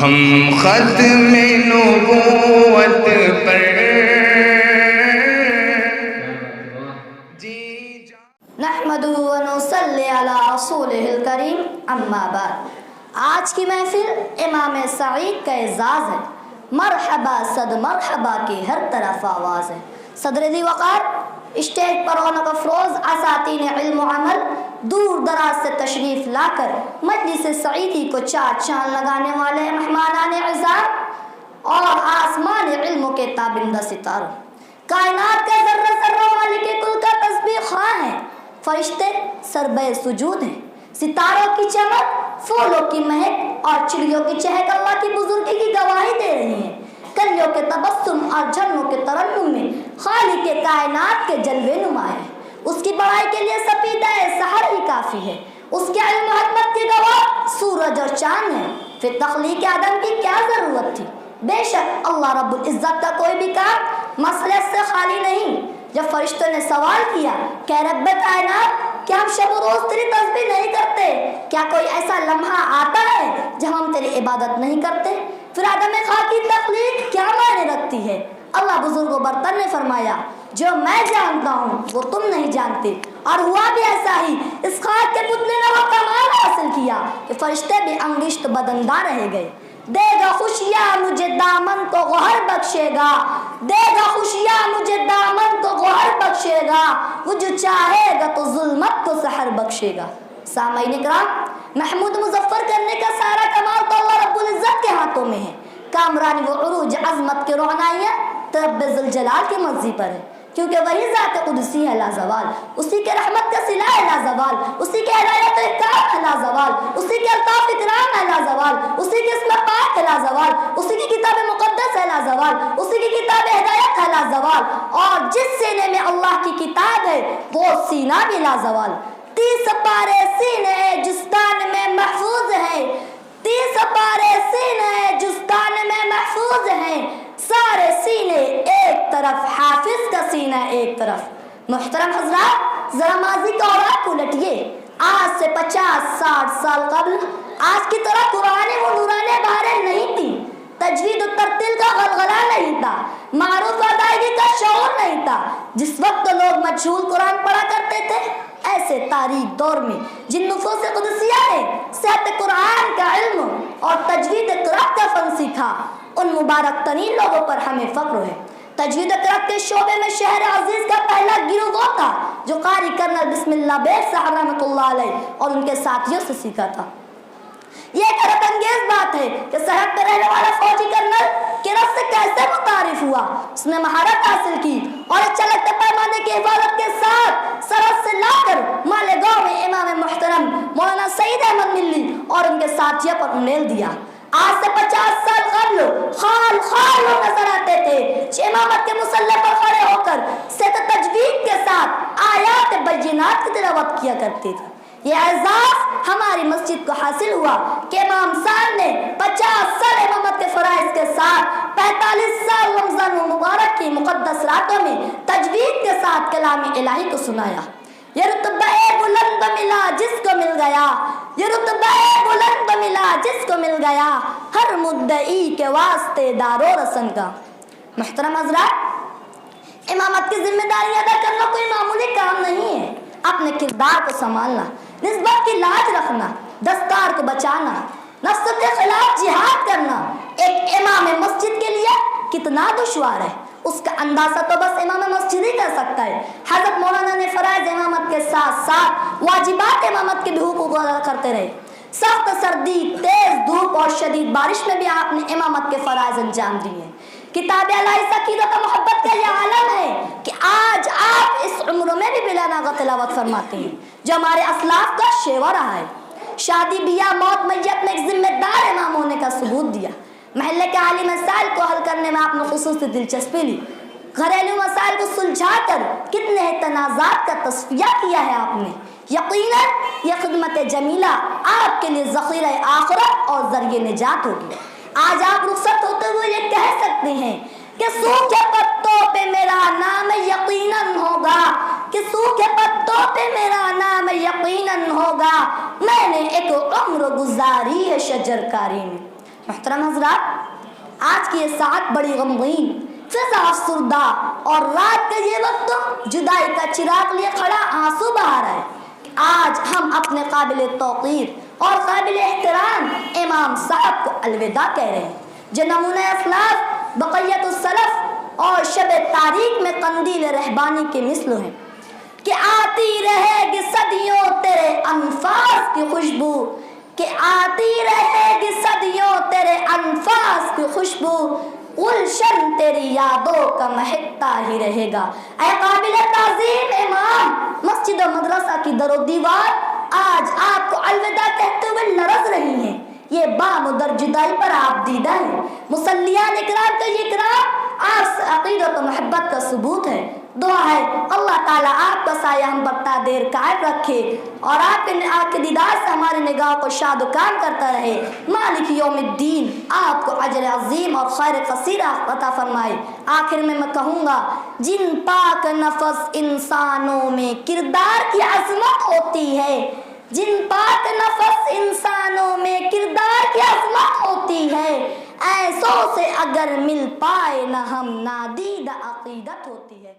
ہم ختم نبوت پر نحمدہ و نصلی علی رسولہ الکریم اما بعد۔ آج کی محفل امام سعید کا اعزاز ہے۔ مرحبا صد مرحبا کی ہر طرف آواز ہے۔ صدر ذی وقار، اسٹیج پر رونق افروز اساتین علم و عمل، دور دراز سے تشریف لا کر مجلس سعیدی کو چار چاند لگانے والے مہمانان اعزام اور آسمان علم کے تابندہ ستاروں، کائنات کا ذرہ ذرہ مالک کل کا تسبیح خواہ ہیں، فرشتے سربے سجود ہیں، ستاروں کی چمک، پھولوں کی مہک اور چڑیوں کی چہک اللہ کی بزرگی کی گواہی دے رہی ہیں۔ کلیوں کے تبسم اور جھرنوں کے ترنم میں خالق کے کائنات کے جلوے نمایاں ہیں۔ اس کی بڑائی کے لیے سپیدہ سحر ہی کافی ہے۔ اس کے علم و حکمت کی گواہ سورج اور چاند ہیں۔ پھر تخلیق آدم کی کیا ضرورت تھی؟ بے شک اللہ رب العزت کا کوئی بھی کام مصلحت سے خالی نہیں۔ جب فرشتوں نے سوال کیا کہ رب کائنات، کیا ہم شب و روز تیری تسبیح نہیں کرتے؟ کیا کوئی ایسا لمحہ آتا ہے جب ہم تیری عبادت نہیں کرتے؟ پھر آدم خاک کی تخلیق کیا معنی رکھتی ہے؟ اللہ بزرگ و برتر نے فرمایا، جو میں جانتا ہوں وہ تم نہیں جانتے۔ اور ہوا بھی ایسا ہی، اس خاک کے پتلے نے وہ کمال حاصل کیا کہ فرشتے بھی انگشت بدندار رہ گئے۔ دے گا خوشیاں مجھے دامن کو گوہر بخشے گا، دے گا خوشیاں مجھے دامن کو گوہر بخشے گا، وہ جو چاہے گا تو ظلمت کو سحر بخشے گا۔ سامعین اکرام، محمود مظفر کرنے کا سارا کمال تو اللہ رب العزت کے ہاتھوں میں ہے۔ کامرانی و عروج عظمت کے رعنائیاں تو رب ذوالجلال کی مرضی پر ہے، کیونکہ وہی ذات قدسی ہے لازوال، اسی کے رحمت کا صلہ ہے لازوال، اسی کے ہدایت و اکرام ہے لازوال، اسی کے الطاف اکرام ہے لازوال، اسی کے اسم پاک ہے لازوال، اسی کی کتاب مقدس ہے لازوال، اسی کی کتاب ہدایت ہے لازوال، اور جس سینے میں اللہ کی کتاب ہے وہ سینہ بھی لازوال۔ 30 پارے سینے جستان میں محفوظ ہیں، 30 پارے سینے جستان میں محفوظ ہیں، سارے سینے ایک طرف، حافظ کا سینہ ایک طرف۔ محترم حضرات، ذرا ماضی کا اوراق الٹیے۔ آج سے 50-60 سال قبل آج کی طرح قرآن و نورانی بہاریں نہیں تھی، تجوید و ترتیل کا غلغلہ نہیں تھا، معروف ادائیگی کا شعور نہیں تھا۔ جس وقت لوگ مجہول قرآن پڑھا کرتے تھے، ایسے تاریخ دور میں جن نفوس قدسیہ نے صحت قرآن کا علم اور تجوید قرآن کا فن سیکھا، ان مبارک ترین لوگوں پر ہمیں فخر ہے۔ تجوید قرآن کے شعبے میں شہر عزیز کا پہلا گروہ وہ تھا جو قاری کرنل بسم اللہ بیگ صاحب رحمۃ اللہ علیہ اور ان کے ساتھیوں سے سیکھا تھا۔ یہ ایک حیرت انگیز بات ہے کہ سرحد پہ رہنے والا فوجی کرنل قرآن سے کیسے متعارف ہوا، اس نے مہارت حاصل کی اور ایک چلکتے پیمانے کی حفاظت کے ساتھ سرحد سے لا کر مالیگاؤں میں امام محترم مولانا سعید احمد ملی اور ان کے ساتھیوں پر انیل دیا۔ آج سے 50 سال قبل خال خال لوگ نظر آتے تھے جو امامت کے مسلح پر کھڑے ہو کر صحت تجوید کے ساتھ آیات بینات کی تلاوت کیا کرتے تھے۔ یہ اعزاز ہماری مسجد کو حاصل ہوا کہ امام صاحب نے 50 سال امامت کے فرائض کے ساتھ 45 سال رمضان مبارک کی مقدس راتوں میں تجوید کے ساتھ کلام الہی کو سنایا۔ یہ رتبہ بلند ملا جس کو مل گیا، یہ رتبہ بلند ملا جس کو مل گیا، ہر مدعی کے واسطے دار و رسن کا۔ محترم حضرات، امامت کی ذمہ داری ادا کرنا کوئی معمولی کام نہیں ہے۔ اپنے کردار کو سنبھالنا، نسبت کی لاج رکھنا، دستار کو بچانا، نفس کے خلاف جہاد کرنا ایک امام مسجد کے لیے کتنا دشوار ہے، اس کا اندازہ تو بس امام مسجد ہی کر سکتا ہے۔ حضرت مولانا نے فرائض امامت کے ساتھ ساتھ واجبات امامت کے بھی حقوق ادا کرتے رہے۔ سخت سردی، تیز دھوپ اور شدید بارش میں بھی آپ نے امامت کے فرائض انجام دیے۔ کتاب الہی عقیدت و محبت کا یہ عالم ہے کہ آج آپ اس عمر میں بھی بلا ناغہ تلاوت فرماتے ہیں، جو ہمارے اسلاف کا شیوا رہا ہے۔ شادی بیاہ، موت، میت میں ایک ذمہ دار امام ہونے کا ثبوت دیا۔ محلے کے عالی مسائل کو حل کرنے میں آپ نے خصوصی دلچسپی لی۔ گھریلو مسائل کو سلجھا کر کتنے تنازعات کا تصفیہ کیا ہے آپ نے۔ یقیناً یہ خدمت جمیلہ آپ کے لیے ذخیرہ آخرت اور ذریعہ نجات ہوگی۔ آج آپ رخصت ہوتے ہوئے یہ کہہ سکتے ہیں کہ سوکھے پتوں پہ میرا نام یقیناً ہوگا، کہ سوکھے پتوں پہ میرا نام یقیناً ہوگا، میں نے ایک عمر گزاری ہے شجر کاری میں۔ محترم حضرات، آج کی یہ ساعت بڑی غمگین، فضا افسردہ اور رات کے یہ وقت تو جدائی کا چراغ لیے کھڑا آنسو بہا رہا ہے۔ آج ہم اپنے قابل توقیر اور قابل احترام امام صاحب کو الوداع کہہ رہے ہیں، جو نمونہ اسلاف، بقیت السلف اور شب تاریخ میں قندیل رہبانی کے مثل ہیں، کہ آتی رہے گی صدیوں تیرے انفاس کی خوشبو، کہ آتی رہے گی صدیوں تیرے انفاس کی خوشبو، گلشن تیری یادوں کا مہکتا ہی رہے گا۔ اے قابل تعظیم امام، مسجد و مدرسہ کی در و دیوار آج آپ کو الوداع کہتے ہوئے لرز رہی ہیں۔ یہ بامدر جدائی پر آپ دیدہ ہیں۔ مصلیان اکرام کا یہ کرام آپ سے عقیدت و محبت کا ثبوت ہے۔ دعا ہے اللہ تعالیٰ آپ کا سایہ ہم پر تا دیر قائم رکھے اور آپ کے دیدار سے ہماری نگاہ کو شاد و کام کرتا رہے۔ مالک یوم الدین آپ کو اجر عظیم اور خیر کثیر عطا فرمائے۔ آخر میں کہوں گا، جن پاک نفس انسانوں میں کردار کی عظمت ہوتی ہے، جن پاک نفس انسانوں میں کردار کی عظمت ہوتی ہے، ایسوں سے اگر مل پائے نہ ہم نادید عقیدت ہوتی ہے۔